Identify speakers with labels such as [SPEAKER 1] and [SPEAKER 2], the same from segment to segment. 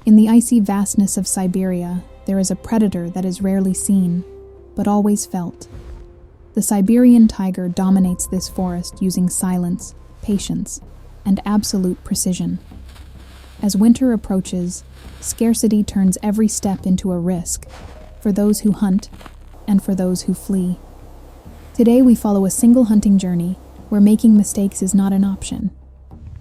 [SPEAKER 1] In the icy vastness of Siberia, there is a predator that is rarely seen, but always felt. The Siberian tiger dominates this forest using silence, patience, and absolute precision. As winter approaches, scarcity turns every step into a risk, for those who hunt and for those who flee. Today we follow a single hunting journey where making mistakes is not an option.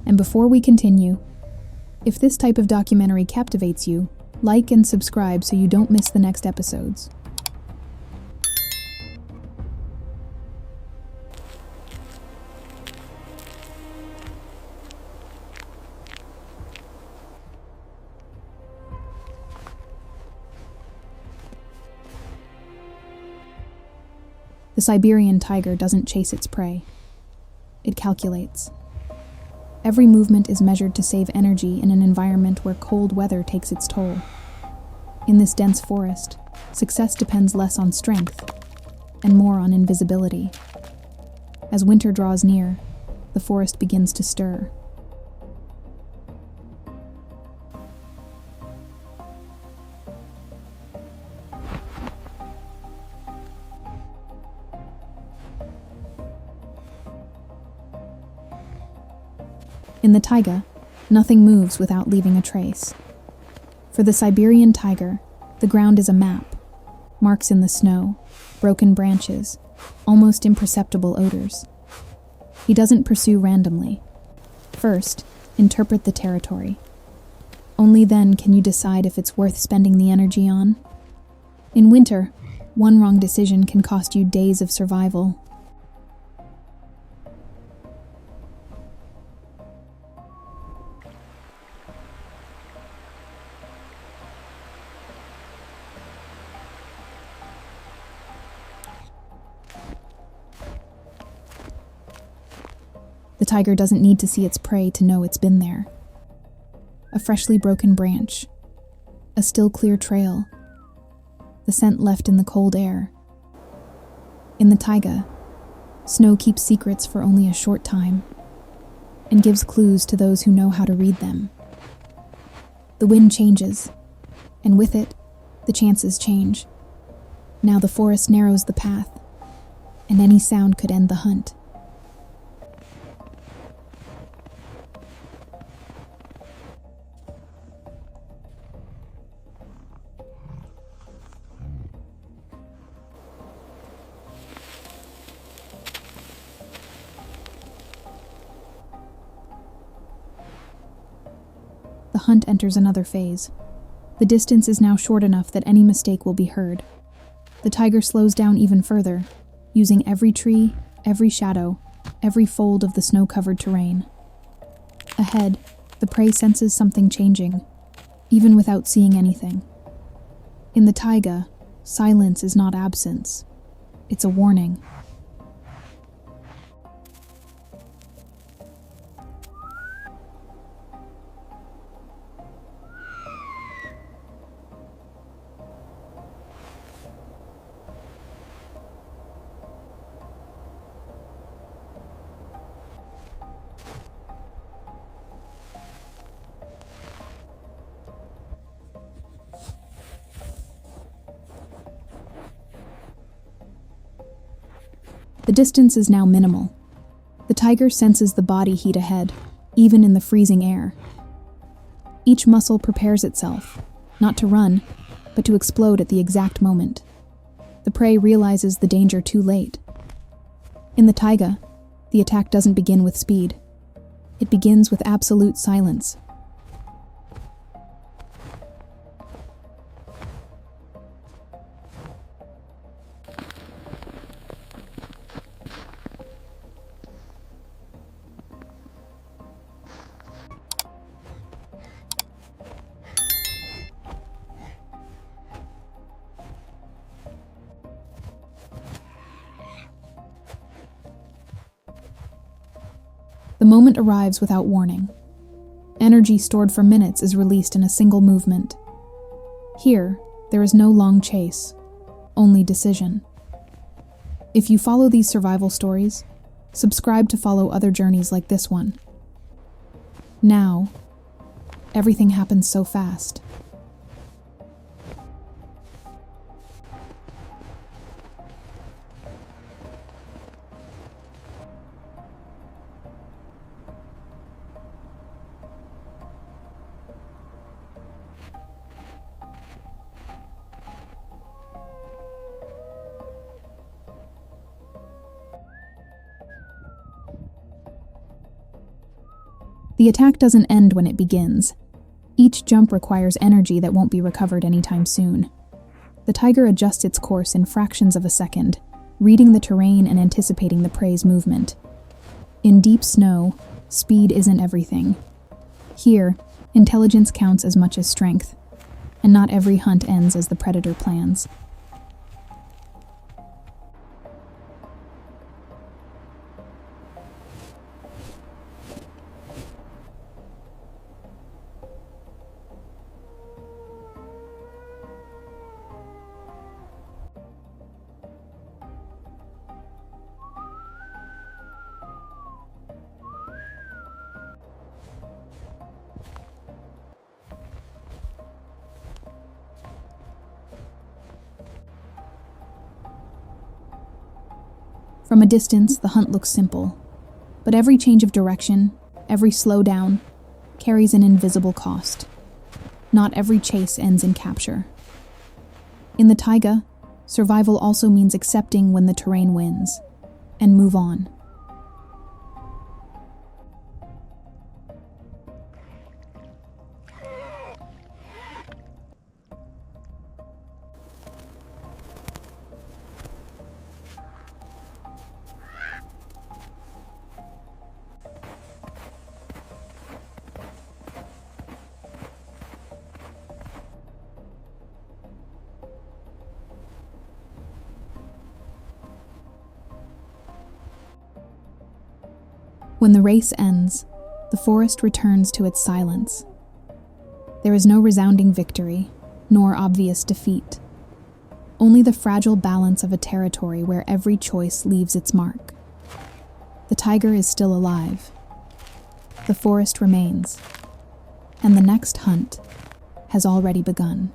[SPEAKER 1] And before we continue, if this type of documentary captivates you, like and subscribe so you don't miss the next episodes. The Siberian tiger doesn't chase its prey. It calculates. Every movement is measured to save energy in an environment where cold weather takes its toll. In this dense forest, success depends less on strength and more on invisibility. As winter draws near, the forest begins to stir. In the taiga, nothing moves without leaving a trace. For the Siberian tiger, the ground is a map. Marks in the snow, broken branches, almost imperceptible odors. He doesn't pursue randomly. First, interpret the territory. Only then can you decide if it's worth spending the energy on. In winter, one wrong decision can cost you days of survival. The tiger doesn't need to see its prey to know it's been there. A freshly broken branch, a still clear trail, the scent left in the cold air. In the taiga, snow keeps secrets for only a short time and gives clues to those who know how to read them. The wind changes, and with it, the chances change. Now the forest narrows the path, and any sound could end the hunt. The hunt enters another phase. The distance is now short enough that any mistake will be heard. The tiger slows down even further, using every tree, every shadow, every fold of the snow-covered terrain. Ahead, the prey senses something changing, even without seeing anything. In the taiga, silence is not absence. It's a warning. The distance is now minimal. The tiger senses the body heat ahead, even in the freezing air. Each muscle prepares itself, not to run, but to explode at the exact moment. The prey realizes the danger too late. In the taiga, the attack doesn't begin with speed. It begins with absolute silence. The moment arrives without warning. Energy stored for minutes is released in a single movement. Here, there is no long chase, only decision. If you follow these survival stories, subscribe to follow other journeys like this one. Now, everything happens so fast. The attack doesn't end when it begins. Each jump requires energy that won't be recovered anytime soon. The tiger adjusts its course in fractions of a second, reading the terrain and anticipating the prey's movement. In deep snow, speed isn't everything. Here, intelligence counts as much as strength, and not every hunt ends as the predator plans. From a distance, the hunt looks simple, but every change of direction, every slowdown, carries an invisible cost. Not every chase ends in capture. In the taiga, survival also means accepting when the terrain wins, and move on. When the race ends, the forest returns to its silence. There is no resounding victory, nor obvious defeat. Only the fragile balance of a territory where every choice leaves its mark. The tiger is still alive. The forest remains. And the next hunt has already begun.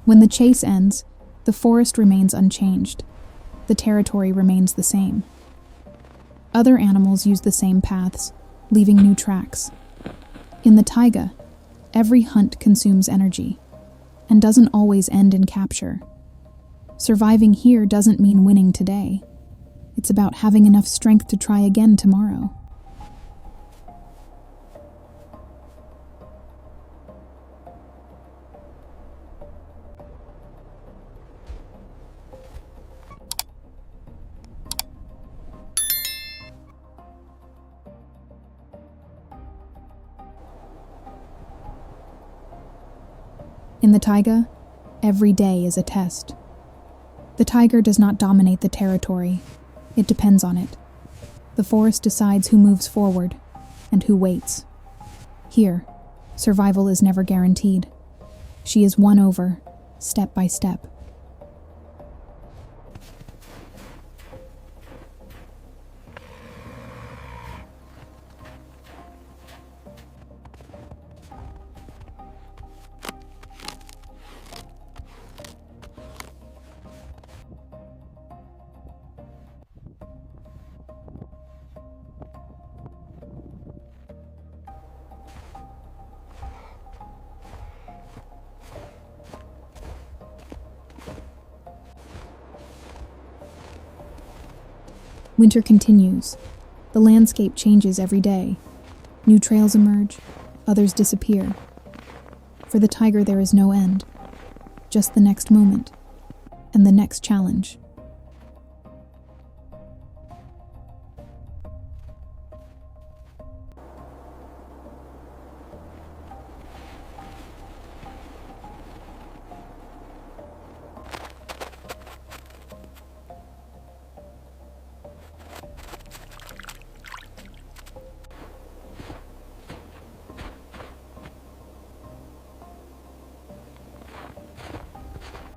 [SPEAKER 1] When the chase ends, the forest remains unchanged. The territory remains the same. Other animals use the same paths, leaving new tracks. In the taiga, every hunt consumes energy, and doesn't always end in capture. Surviving here doesn't mean winning today. It's about having enough strength to try again tomorrow. In the taiga, every day is a test. The tiger does not dominate the territory. It depends on it. The forest decides who moves forward and who waits. Here, survival is never guaranteed. She is won over, step by step. Winter continues. The landscape changes every day. New trails emerge, others disappear. For the tiger, there is no end, just the next moment, and the next challenge.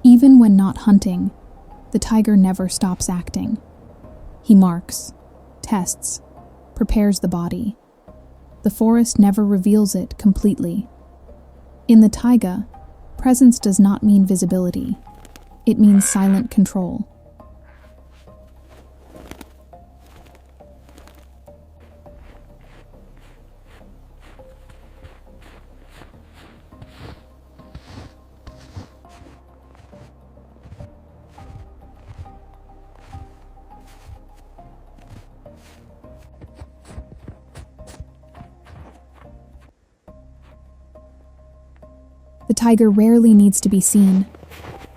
[SPEAKER 1] Even when not hunting, the tiger never stops acting. He marks, tests, prepares the body. The forest never reveals it completely. In the taiga, presence does not mean visibility. It means silent control. The tiger rarely needs to be seen.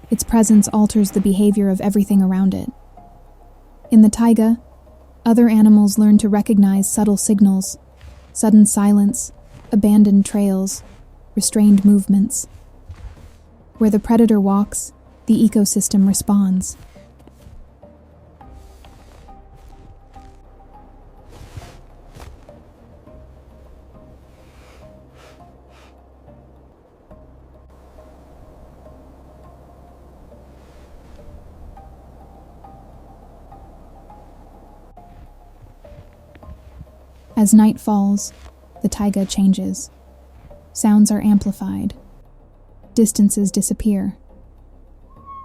[SPEAKER 1] Its presence alters the behavior of everything around it. In the taiga, other animals learn to recognize subtle signals, sudden silence, abandoned trails, restrained movements. Where the predator walks, the ecosystem responds. As night falls, the taiga changes. Sounds are amplified. Distances disappear.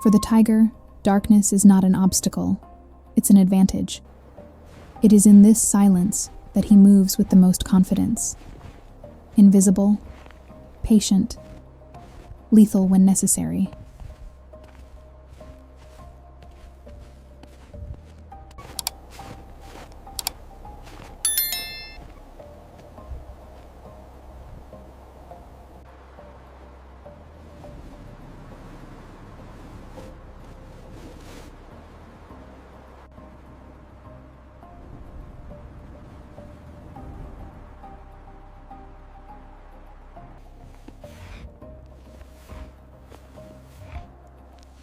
[SPEAKER 1] For the tiger, darkness is not an obstacle, it's an advantage. It is in this silence that he moves with the most confidence. Invisible, patient, lethal when necessary.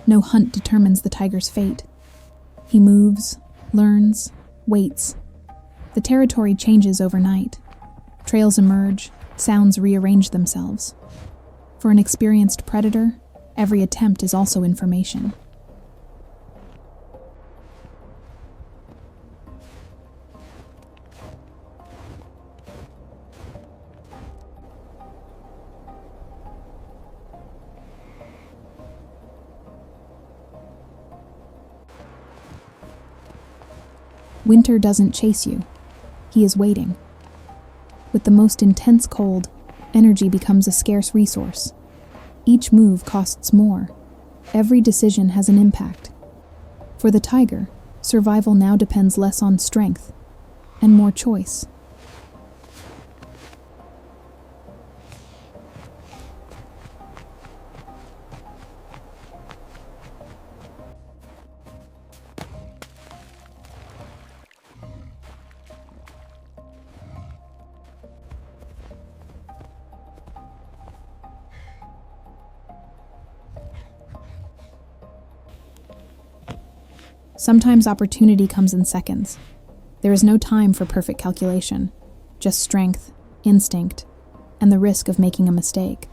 [SPEAKER 1] No hunt determines the tiger's fate. He moves, learns, waits. The territory changes overnight. Trails emerge, sounds rearrange themselves. For an experienced predator, every attempt is also information. Winter doesn't chase you. He is waiting. With the most intense cold, energy becomes a scarce resource. Each move costs more. Every decision has an impact. For the tiger, survival now depends less on strength and more choice. Sometimes opportunity comes in seconds. There is no time for perfect calculation, just strength, instinct, and the risk of making a mistake.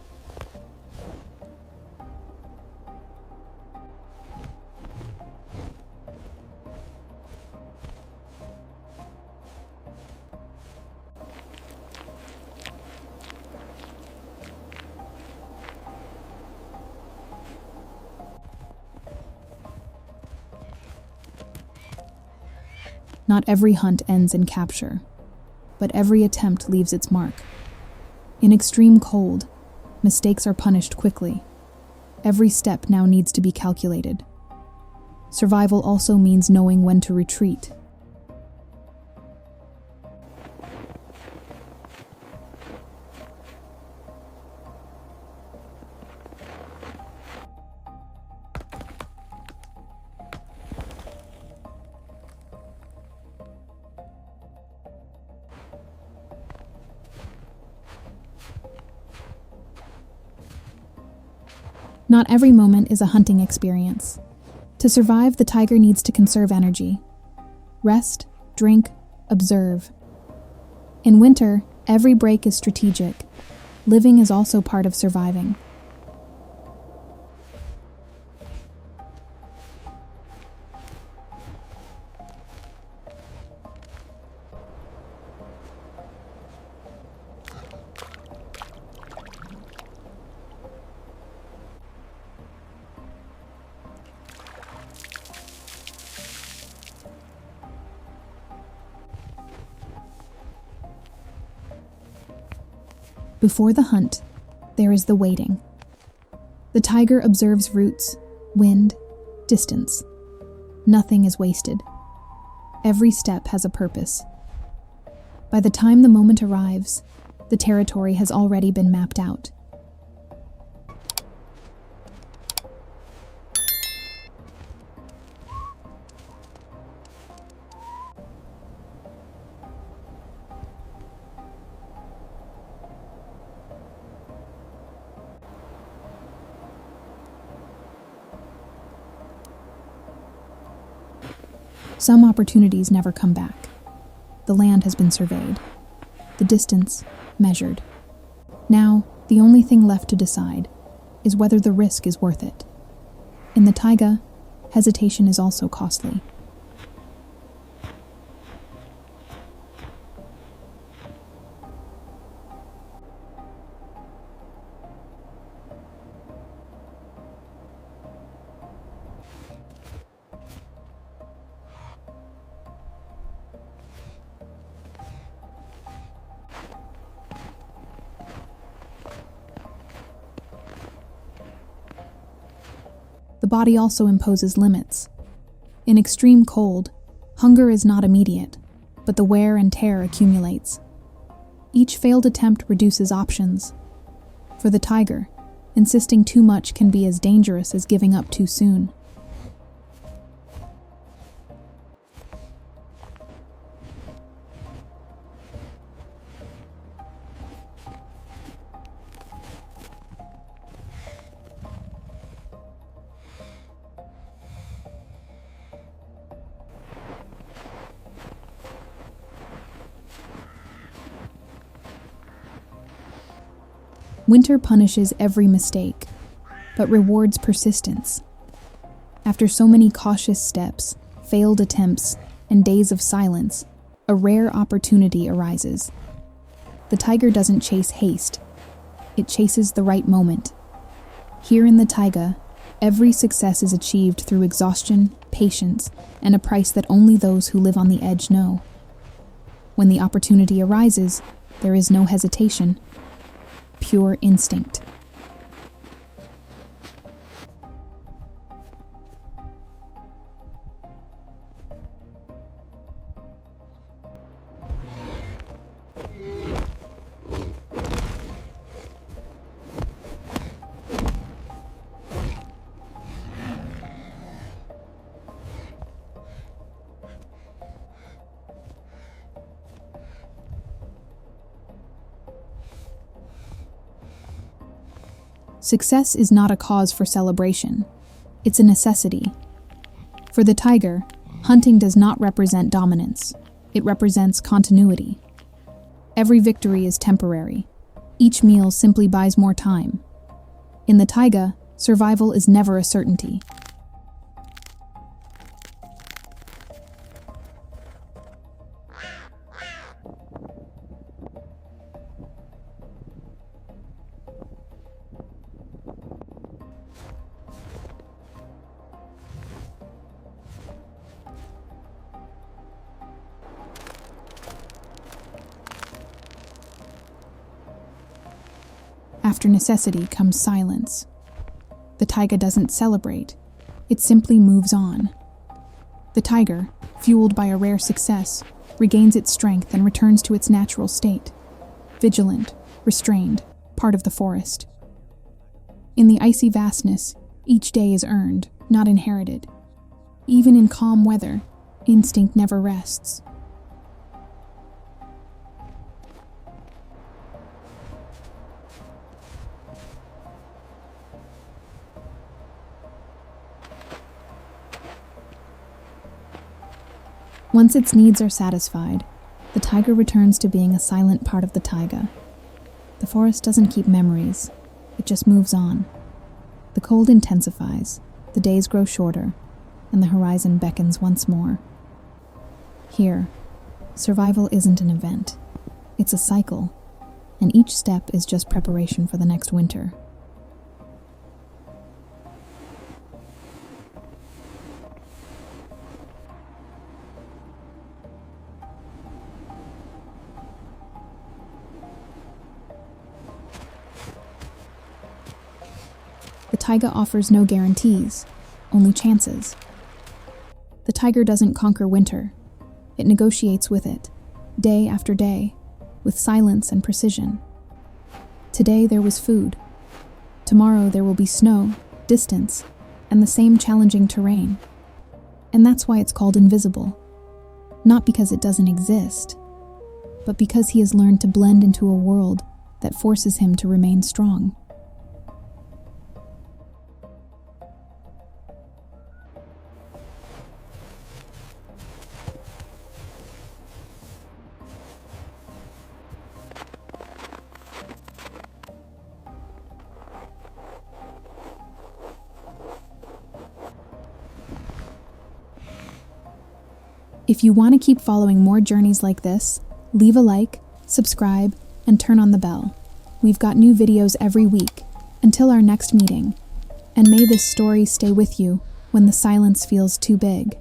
[SPEAKER 1] Not every hunt ends in capture, but every attempt leaves its mark. In extreme cold, mistakes are punished quickly. Every step now needs to be calculated. Survival also means knowing when to retreat. Not every moment is a hunting experience. To survive, the tiger needs to conserve energy. Rest, drink, observe. In winter, every break is strategic. Living is also part of surviving. Before the hunt, there is the waiting. The tiger observes roots, wind, distance. Nothing is wasted. Every step has a purpose. By the time the moment arrives, the territory has already been mapped out. Some opportunities never come back. The land has been surveyed, the distance measured. Now, the only thing left to decide is whether the risk is worth it. In the taiga, hesitation is also costly. The body also imposes limits. In extreme cold, hunger is not immediate, but the wear and tear accumulates. Each failed attempt reduces options. For the tiger, insisting too much can be as dangerous as giving up too soon. Winter punishes every mistake, but rewards persistence. After so many cautious steps, failed attempts, and days of silence, a rare opportunity arises. The tiger doesn't chase haste. It chases the right moment. Here in the taiga, every success is achieved through exhaustion, patience, and a price that only those who live on the edge know. When the opportunity arises, there is no hesitation. Pure instinct. Success is not a cause for celebration. It's a necessity. For the tiger, hunting does not represent dominance. It represents continuity. Every victory is temporary. Each meal simply buys more time. In the taiga, survival is never a certainty. After necessity comes silence. The taiga doesn't celebrate. It simply moves on. The tiger, fueled by a rare success, regains its strength and returns to its natural state. Vigilant, restrained, part of the forest. In the icy vastness, each day is earned, not inherited. Even in calm weather, instinct never rests. Once its needs are satisfied, the tiger returns to being a silent part of the taiga. The forest doesn't keep memories, it just moves on. The cold intensifies, the days grow shorter, and the horizon beckons once more. Here, survival isn't an event, it's a cycle, and each step is just preparation for the next winter. taiga offers no guarantees, only chances. The tiger doesn't conquer winter. It negotiates with it, day after day, with silence and precision. Today there was food. Tomorrow there will be snow, distance, and the same challenging terrain. And that's why it's called invisible. Not because it doesn't exist, but because he has learned to blend into a world that forces him to remain strong. If you want to keep following more journeys like this, leave a like, subscribe, and turn on the bell. We've got new videos every week. Until our next meeting. And may this story stay with you when the silence feels too big.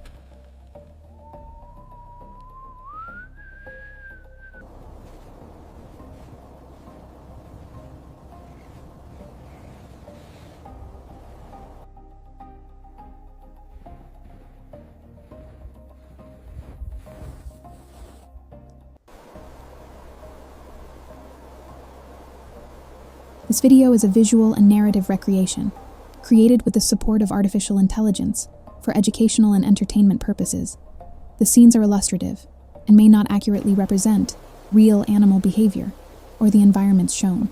[SPEAKER 1] This video is a visual and narrative recreation, created with the support of artificial intelligence for educational and entertainment purposes. The scenes are illustrative and may not accurately represent real animal behavior or the environments shown.